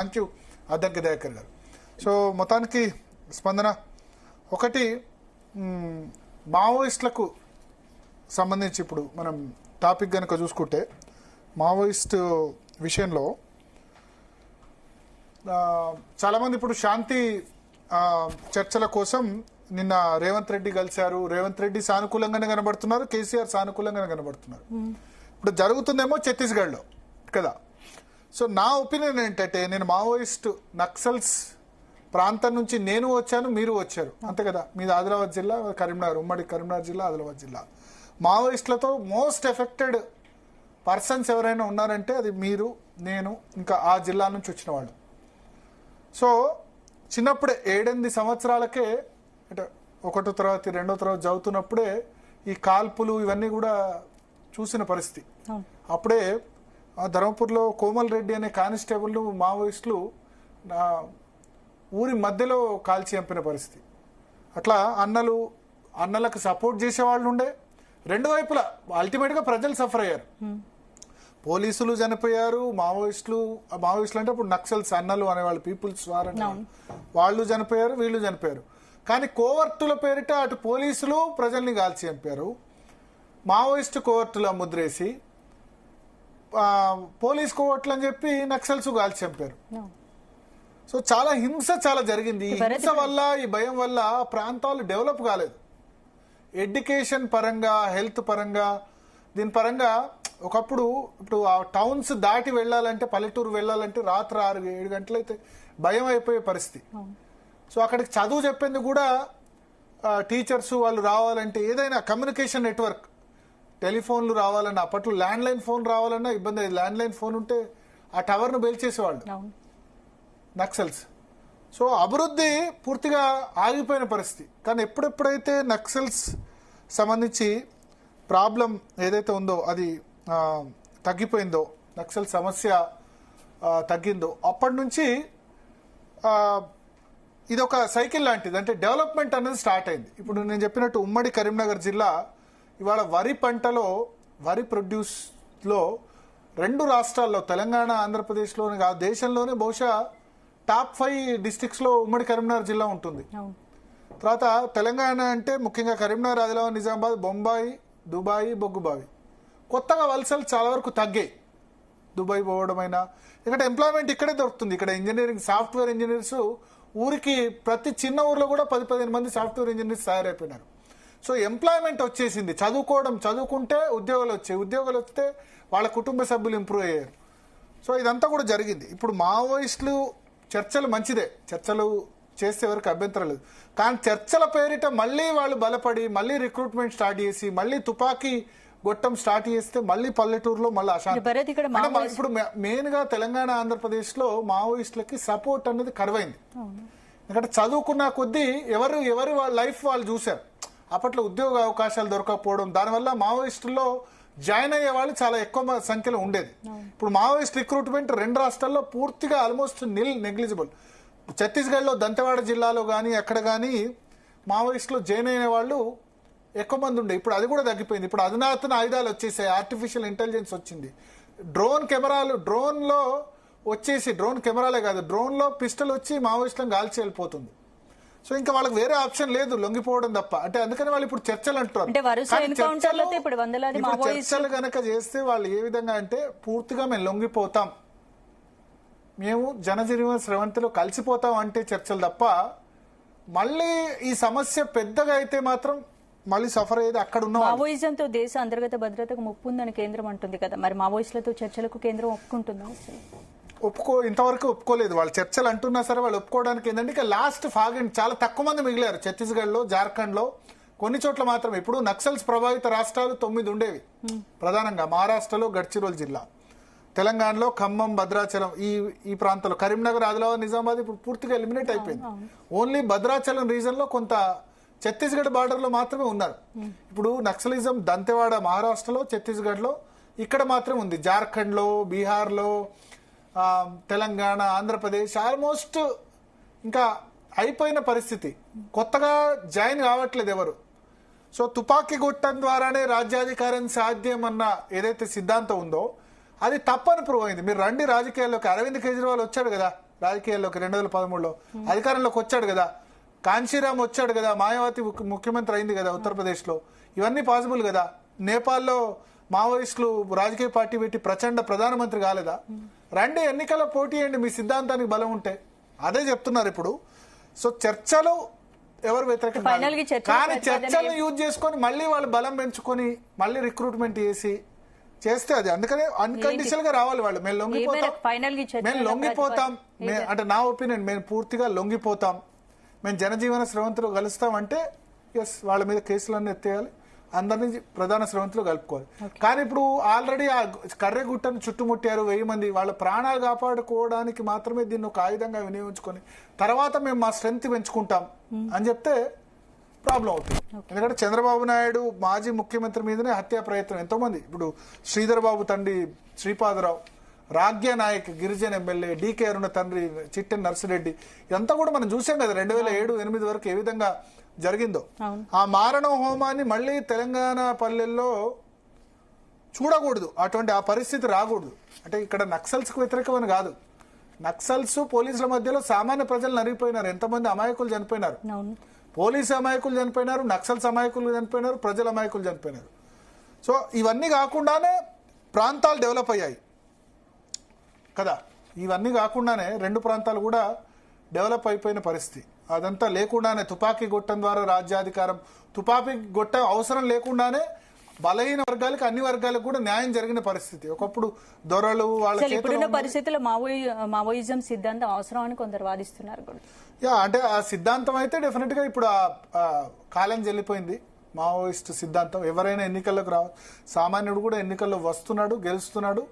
Thank you Addanki Dayakar గారు. So మొత్తానికి స్పందన ఒకటి, మావోయిస్టులకు సంబంధించి ఇప్పుడు మనం టాపిక్ కనుక చూసుకుంటే మావోయిస్ట్ విషయంలో చాలామంది ఇప్పుడు శాంతి చర్చల కోసం నిన్న రేవంత్ రెడ్డి కలిశారు. రేవంత్ రెడ్డి సానుకూలంగానే కనబడుతున్నారు, కేసీఆర్ సానుకూలంగానే కనబడుతున్నారు. ఇప్పుడు జరుగుతుందేమో ఛత్తీస్గఢ్లో కదా. సో నా ఒపీనియన్ ఏంటంటే, నేను మావోయిస్ట్ నక్సల్స్ ప్రాంతం నుంచి నేను వచ్చాను, మీరు వచ్చారు అంతే కదా. మీది ఆదిలాబాద్ జిల్లా, కరీంనగర్, ఉమ్మడి కరీంనగర్ జిల్లా, ఆదిలాబాద్ జిల్లా. మావోయిస్టులతో మోస్ట్ ఎఫెక్టెడ్ పర్సన్స్ ఎవరైనా ఉన్నారంటే అది మీరు, నేను, ఇంకా ఆ జిల్లా నుంచి వచ్చిన వాళ్ళు. సో చిన్నప్పుడే 7-8 సంవత్సరాలకే, అంటే 1వ తరగతి 2వ తరగతి చదువుతున్నప్పుడే ఈ కాల్పులు ఇవన్నీ కూడా చూసిన పరిస్థితి. అప్పుడే ధర్మపూర్లో కోమల్ రెడ్డి అనే కానిస్టేబుల్ మావోయిస్టులు ఊరి మధ్యలో కాల్చి చంపిన పరిస్థితి. అట్లా అన్నలకు సపోర్ట్ చేసే వాళ్ళు ఉండే, రెండు వైపులా అల్టిమేట్గా ప్రజలు సఫర్ అయ్యారు. పోలీసులు చనిపోయారు, మావోయిస్టులు అంటే అప్పుడు నక్సల్స్ అన్నలు అనేవాళ్ళు, పీపుల్స్ వార్ వాళ్ళు చనిపోయారు, వీళ్ళు చనిపోయారు. కానీ కోవర్టుల పేరిట అటు పోలీసులు ప్రజల్ని కాల్చి చంపారు, మావోయిస్టు కోవర్టుల ముద్రేసి పోలీస్ కోవర్టులు అని చెప్పి నక్సల్స్ కాల్చి చంపారు. సో చాలా హింస చాలా జరిగింది. ఈ హింస వల్ల, ఈ భయం వల్ల ప్రాంతాలు డెవలప్ కాలేదు. ఎడ్యుకేషన్ పరంగా, హెల్త్ పరంగా, దీని పరంగా ఒకప్పుడు ఇప్పుడు ఆ టౌన్స్ దాటి వెళ్ళాలంటే, పల్లెటూరు వెళ్ళాలంటే రాత్రి 6-7 గంటలైతే భయం అయిపోయే పరిస్థితి. సో అక్కడికి చదువు చెప్పేందుకు కూడా టీచర్స్ వాళ్ళు రావాలంటే, ఏదైనా కమ్యూనికేషన్ నెట్వర్క్, టెలిఫోన్లు రావాలన్నా, అప్పట్లో ల్యాండ్ లైన్ ఫోన్ రావాలన్నా ఇబ్బంది. ల్యాండ్ లైన్ ఫోన్ ఉంటే ఆ టవర్ను బెల్చేసేవాళ్ళు నక్సల్స్. సో అభివృద్ధి పూర్తిగా ఆగిపోయిన పరిస్థితి. కానీ ఎప్పుడెప్పుడైతే నక్సల్స్ సంబంధించి ప్రాబ్లం ఏదైతే ఉందో అది తగ్గిపోయిందో, నక్సల్ సమస్య తగ్గిందో, అప్పటి నుంచి ఇది ఒక సైకిల్ లాంటిది. అంటే డెవలప్మెంట్ అనేది స్టార్ట్ అయింది. ఇప్పుడు నేను చెప్పినట్టు ఉమ్మడి కరీంనగర్ జిల్లా ఇవాళ వరి పంటలో, వరి ప్రొడ్యూస్లో 2 రాష్ట్రాల్లో, తెలంగాణ ఆంధ్రప్రదేశ్లోనే కాదు దేశంలోనే బహుశా టాప్ 5 డిస్ట్రిక్ట్స్లో ఉమ్మడి కరీంనగర్ జిల్లా ఉంటుంది. తర్వాత తెలంగాణ అంటే ముఖ్యంగా కరీంనగర్, ఆదిలాబాద్, నిజామాబాద్, బొంబాయి, దుబాయ్, బొగ్గుబావి. కొత్తగా వలసలు చాలా వరకు తగ్గాయి. దుబాయ్ పోవడమైనా, ఎందుకంటే ఎంప్లాయ్మెంట్ ఇక్కడే దొరుకుతుంది. ఇక్కడ ఇంజనీరింగ్, సాఫ్ట్వేర్ ఇంజనీర్స్ ఊరికి ప్రతి చిన్న ఊర్లో కూడా 10-15 మంది సాఫ్ట్వేర్ ఇంజనీర్స్ తయారైపోయినారు. సో ఎంప్లాయ్మెంట్ వచ్చేసింది. చదువుకుంటే ఉద్యోగాలు వచ్చాయి, ఉద్యోగాలు వస్తే వాళ్ళ కుటుంబ సభ్యులు ఇంప్రూవ్ అయ్యారు. సో ఇదంతా కూడా జరిగింది. ఇప్పుడు మావోయిస్టులు చర్చలు మంచిదే, చర్చలు చేస్తే ఎవరికి అభ్యంతరం లేదు. కానీ చర్చల పేరిట మళ్ళీ వాళ్ళు బలపడి, మళ్ళీ రిక్రూట్మెంట్ స్టార్ట్ చేసి, మళ్ళీ తుపాకీ గొట్టం స్టార్ట్ చేస్తే మళ్ళీ పల్లెటూరులో మళ్ళీ అశాంతి. ఇప్పుడు మెయిన్ గా తెలంగాణ, ఆంధ్రప్రదేశ్ లో మావోయిస్టులకి సపోర్ట్ అనేది కరువైంది. ఎందుకంటే చదువుకున్న కొద్దీ ఎవరు వాళ్ళ లైఫ్ వాళ్ళు చూశారు. అప్పట్లో ఉద్యోగ అవకాశాలు దొరకకపోవడం, దానివల్ల మావోయిస్టుల్లో జాయిన్ అయ్యే వాళ్ళు చాలా ఎక్కువ సంఖ్యలో ఉండేది. ఇప్పుడు మావోయిస్ట్ రిక్రూట్మెంట్ 2 రాష్ట్రాల్లో పూర్తిగా ఆల్మోస్ట్ నెగ్లిజిబుల్. ఛత్తీస్గఢ్లో దంతెవాడ జిల్లాలో కానీ ఎక్కడ కానీ మావోయిస్టులు జాయిన్ అయిన వాళ్ళు ఎక్కువ మంది ఉండే. ఇప్పుడు అది కూడా తగ్గిపోయింది. ఇప్పుడు అధునాతన ఆయుధాలు వచ్చేసాయి, ఆర్టిఫిషియల్ ఇంటెలిజెన్స్ వచ్చింది, డ్రోన్ కెమెరాలు, డ్రోన్లో వచ్చేసి, డ్రోన్ కెమెరాలే కాదు, డ్రోన్లో పిస్టల్ వచ్చి మావోయిస్టులను గాల్చి వెళ్ళిపోతుంది. సో ఇంకా వాళ్ళకి వేరే ఆప్షన్ లేదు, లొంగిపోవడం తప్ప. అంటే అందుకని వాళ్ళు ఇప్పుడు చర్చలు అంటున్నారు. చర్చలు కనుక చేస్తే వాళ్ళు ఏ విధంగా అంటే, పూర్తిగా మేము లొంగిపోతాం, మేము జనజీవన స్రవంతిలో కలిసిపోతాం అంటే చర్చలు తప్ప, మళ్ళీ ఈ సమస్య పెద్దగా అయితే మాత్రం మళ్ళీ సఫర్ అయ్యేది అక్కడ ఉన్న. మావోయిజంతో దేశ అంతర్గత భద్రతకు ముప్పు ఉందని కేంద్రం అంటుంది కదా, మరి మావోయిస్టులతో చర్చలకు కేంద్రం ఒప్పుకుంటుందా? ఇంతవరకు ఒప్పుకోలేదు. వాళ్ళు చర్చలు అంటున్నా సరే వాళ్ళు ఒప్పుకోవడానికి ఏంటంటే ఇక లాస్ట్ ఫాగండ్ చాలా తక్కువ మంది మిగిలారు. ఛత్తీస్గఢ్లో, జార్ఖండ్లో కొన్ని చోట్ల మాత్రమే. ఇప్పుడు నక్సల్స్ ప్రభావిత రాష్ట్రాలు 9 ఉండేవి, ప్రధానంగా మహారాష్ట్రలో గడ్చిరోల్ జిల్లా, తెలంగాణలో ఖమ్మం, భద్రాచలం, ఈ ప్రాంతంలో కరీంనగర్, ఆదిలాబాద్, నిజామాబాద్ ఇప్పుడు పూర్తిగా ఎలిమినేట్ అయిపోయింది. ఓన్లీ భద్రాచలం రీజన్ లో కొంత ఛత్తీస్గఢ్ బార్డర్ లో మాత్రమే ఉన్నారు. ఇప్పుడు నక్సలిజం దంతెవాడ మహారాష్ట్రలో, ఛత్తీస్గఢ్ లో ఇక్కడ మాత్రమే ఉంది. జార్ఖండ్ లో, బీహార్ లో, తెలంగాణ, ఆంధ్రప్రదేశ్ ఆల్మోస్ట్ ఇంకా అయిపోయిన పరిస్థితి. కొత్తగా జాయిన్ కావట్లేదు ఎవరు. సో తుపాకీ గుట్టం ద్వారానే రాజ్యాధికారం సాధ్యం అన్న ఏదైతే సిద్ధాంతం ఉందో అది తప్పని ప్రూవ్ అయింది. మీరు రండి రాజకీయాల్లోకి, అరవింద్ కేజ్రీవాల్ వచ్చాడు కదా రాజకీయాల్లోకి 2013లో అధికారంలోకి వచ్చాడు కదా, కాంశీరామ్ వచ్చాడు కదా, మాయావతి ముఖ్యమంత్రి అయింది కదా ఉత్తరప్రదేశ్లో. ఇవన్నీ పాసిబుల్ కదా. నేపాల్లో మావోయిస్టులు రాజకీయ పార్టీ పెట్టి ప్రచండ ప్రధానమంత్రి కాలేదా? రండి ఎన్నికల్లో పోటీ చేయండి మీ సిద్ధాంతానికి బలం ఉంటే. అదే చెప్తున్నారు ఇప్పుడు. సో చర్చలు ఎవరు వ్యతిరేకం కానీ చర్చలను యూజ్ చేసుకొని మళ్ళీ వాళ్ళు బలం పెంచుకొని మళ్ళీ రిక్రూట్మెంట్ చేస్తే అది అందుకనే అన్కండిషనల్ గా రావాలి వాళ్ళు. మేము లొంగిపోతాం అంటే నా ఒపీనియన్, మేము పూర్తిగా లొంగిపోతాం, మేము జనజీవన స్రవంతిలో కలుస్తాం అంటే ఎస్ వాళ్ళ మీద కేసులన్నీ ఎత్తేయాలి, అందరినీ ప్రధాన స్రవంతిలో కలుపుకోవాలి. కానీ ఇప్పుడు ఆల్రెడీ ఆ కర్రెగుట్టను చుట్టుముట్టారు 1000 మంది. వాళ్ళ ప్రాణాలు కాపాడుకోవడానికి మాత్రమే దీన్ని ఒక ఆయుధంగా వినియోగించుకొని తర్వాత మేము మా స్ట్రెంగ్త్ పెంచుకుంటాం అని చెప్తే ప్రాబ్లం అవుతుంది. ఎందుకంటే చంద్రబాబు నాయుడు మాజీ ముఖ్యమంత్రి మీదనే హత్యా ప్రయత్నం ఎంతో మంది. ఇప్పుడు శ్రీధర్ బాబు తండ్రి శ్రీపాదరావు, రాగ్య నాయక్ గిరిజన ఎమ్మెల్యే, డీకే అరుణ తండ్రి చిట్టెన్ నర్సిరెడ్డి, ఇదంతా కూడా మనం చూసాం కదా 2007-8 వరకు ఏ విధంగా జరిగిందో. ఆ మారణ హోమాన్ని మళ్ళీ తెలంగాణ పల్లెల్లో చూడకూడదు, అటువంటి ఆ పరిస్థితి రాకూడదు. అంటే ఇక్కడ నక్సల్స్ కు వ్యతిరేకమని కాదు, నక్సల్స్ పోలీసుల మధ్యలో సామాన్య ప్రజలు నరిగిపోయినారు, ఎంతమంది అమాయకులు చనిపోయినారు, పోలీసు అమాయకులు చనిపోయినారు, నక్సల్స్ అమాయకులు చనిపోయినారు, ప్రజల అమాయకులు చనిపోయినారు. సో ఇవన్నీ కాకుండానే ప్రాంతాలు డెవలప్ అయ్యాయి కదా, ఇవన్నీ కాకుండానే 2 ప్రాంతాలు కూడా డెవలప్ అయిపోయిన పరిస్థితి. అదంతా లేకుండానే తుపాకీ గొట్టం ద్వారా రాజ్యాధికారం, తుపాకీ గొట్టం అవసరం లేకుండానే బలహీన వర్గాలకు అన్ని వర్గాలకు కూడా న్యాయం జరిగిన పరిస్థితి. ఒకప్పుడు దొరలు వాళ్ళ ఇప్పుడున్న పరిస్థితుల్లో మావోయిజం సిద్ధాంతం అవసరం అని కొందరు వాదిస్తున్నారు కూడా. అంటే ఆ సిద్ధాంతం అయితే డెఫినెట్ గా ఇప్పుడు ఆ కాలం చెల్లిపోయింది. మావోయిస్ట్ సిద్ధాంతం ఎవరైనా ఎన్నికల్లోకి సామాన్యుడు కూడా ఎన్నికల్లో వస్తున్నాడు, గెలుస్తున్నాడు.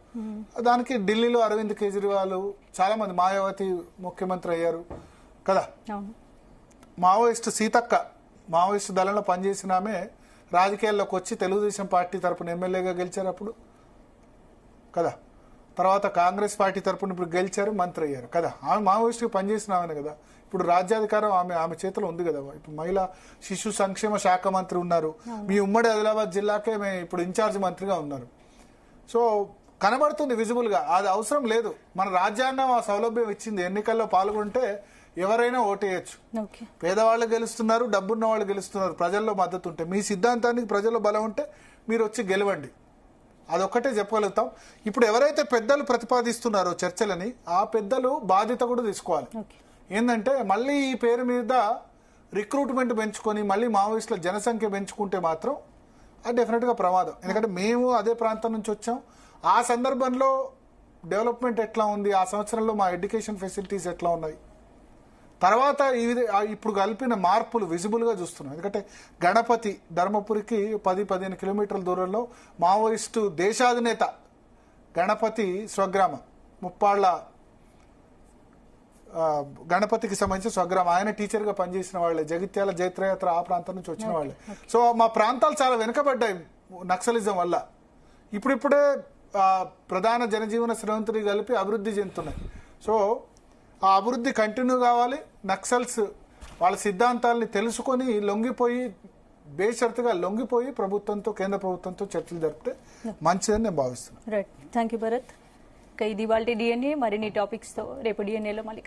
దానికి ఢిల్లీలో అరవింద్ కేజ్రీవాల్, చాలా మంది, మాయావతి ముఖ్యమంత్రి అయ్యారు కదా. మావోయిస్ట్ సీతక్క మావోయిస్ట్ దళంలో పనిచేసిన ఆమె రాజకీయాల్లోకి వచ్చి తెలుగుదేశం పార్టీ తరపున ఎమ్మెల్యేగా గెలిచారు అప్పుడు కదా. తర్వాత కాంగ్రెస్ పార్టీ తరపున ఇప్పుడు గెలిచారు, మంత్రి అయ్యారు కదా. ఆమె మావోయిస్ట్కి పనిచేసిన ఆమె కదా. ఇప్పుడు రాజ్యాధికారం ఆమె చేతిలో ఉంది కదా. ఇప్పుడు మహిళా శిశు సంక్షేమ శాఖ మంత్రి ఉన్నారు. మీ ఉమ్మడి ఆదిలాబాద్ జిల్లాకే ఇప్పుడు ఇన్ఛార్జ్ మంత్రిగా ఉన్నారు. సో కనబడుతుంది విజిబుల్ గా. అది అవసరం లేదు, మన రాజ్యాంగం ఆ సౌలభ్యం ఇచ్చింది. ఎన్నికల్లో పాల్గొంటే ఎవరైనా ఓటేయచ్చు. పేదవాళ్ళు గెలుస్తున్నారు, డబ్బున్న వాళ్ళు గెలుస్తున్నారు, ప్రజల్లో మద్దతు ఉంటే. మీ సిద్ధాంతానికి ప్రజల్లో బలం ఉంటే మీరు వచ్చి గెలవండి, అదొక్కటే చెప్పగలుగుతాం. ఇప్పుడు ఎవరైతే పెద్దలు ప్రతిపాదిస్తున్నారో చర్చలని, ఆ పెద్దలు బాధ్యత కూడా తీసుకోవాలి. ఏంటంటే మళ్ళీ ఈ పేరు మీద రిక్రూట్మెంట్ పెంచుకొని మళ్ళీ మావోయిస్టుల జనసంఖ్య పెంచుకుంటే మాత్రం అది డెఫినెట్గా ప్రమాదం. ఎందుకంటే మేము అదే ప్రాంతం నుంచి వచ్చాం. ఆ సందర్భంలో డెవలప్మెంట్ ఎట్లా ఉంది, ఆ సంవత్సరంలో మా ఎడ్యుకేషన్ ఫెసిలిటీస్ ఎట్లా ఉన్నాయి, తర్వాత ఇప్పుడు కలిపిన మార్పులు విజిబుల్ గా చూస్తున్నాం. ఎందుకంటే గణపతి ధర్మపురికి 10-15 కిలోమీటర్ల దూరంలో మావోయిస్టు దేశాధినేత గణపతి స్వగ్రామం, ముప్పాళ్ల గణపతికి సంబంధించిన స్వగ్రామం. ఆయన టీచర్ గా పనిచేసిన వాళ్ళే, జగిత్యాల జైత్రయాత్ర ఆ ప్రాంతం నుంచి వచ్చిన వాళ్ళే. సో మా ప్రాంతాలు చాలా వెనుకబడ్డాయి నక్సలిజం వల్ల. ఇప్పుడిప్పుడే ప్రధాన జనజీవన స్రవంతిని కలిపి అభివృద్ధి చెందుతున్నాయి. సో ఆ అభివృద్ధి కంటిన్యూ కావాలి. నక్సల్స్ వాళ్ళ సిద్ధాంతాలని తెలుసుకొని లొంగిపోయి, బేషరతుగా లొంగిపోయి ప్రభుత్వంతో, కేంద్ర ప్రభుత్వంతో చర్చలు జరిపితే మంచిదని నేను భావిస్తున్నాను. Right, thank you Bharat. ఇది ఇవాళ DNA. మరిన్ని టాపిక్స్ తో రేపు DNA లో మళ్ళీ